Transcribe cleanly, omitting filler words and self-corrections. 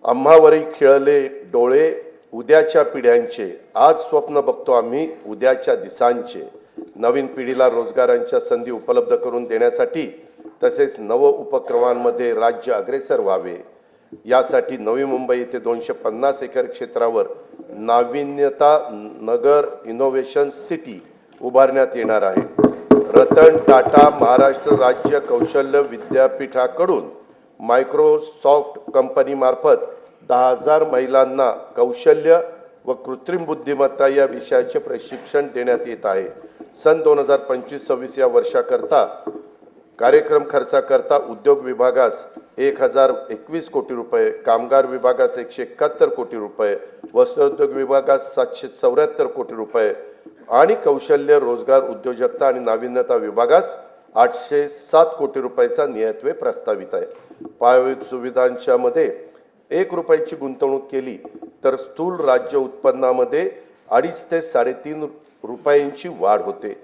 आम्हावरी खिळले डोळे उद्याच्या पिढ्यांचे, आज स्वप्न बघतो आम्ही उद्याच्या दिसांचे। नवीन पिढीला रोजगारांच्या संधी उपलब्ध करून देण्यासाठी तसेच नव उपक्रमांमध्ये राज्य अग्रेसर व्हावे यासाठी नवी मुंबई येथे 250 एकर क्षेत्रावर नाविन्यता नगर इनोव्हेशन सिटी उभारण्यात येणार आहे। रतन टाटा महाराष्ट्र राज्य कौशल्य विद्यापीठाकडून मायक्रोसॉफ्ट कंपनी मार्फत 10,000 महिलांना कौशल्य व कृत्रिम बुद्धिमत्ता या विषयाचे प्रशिक्षण देण्यात येत आहे। सन 2025-26 या वर्षाकरता कार्यक्रम खर्चाकरता उद्योग विभागास 1021 कोटी रुपये, कामगार विभागास 171 कोटी रुपये, वस्त्रोद्योग विभागास 774 कोटी रुपये आणि कौशल्य रोजगार उद्योजकता आणि नाविन्यता विभागास 807 कोटी रुपयाचा नियतव्यय प्रस्तावित आहे। पायाभूत सुविधांच्या मध्ये 1 रुपयाची गुंतवणूक केली तर स्थूल राज्य उत्पन्नामध्ये 2.5 ते 3.5 रुपयांची वाढ होते।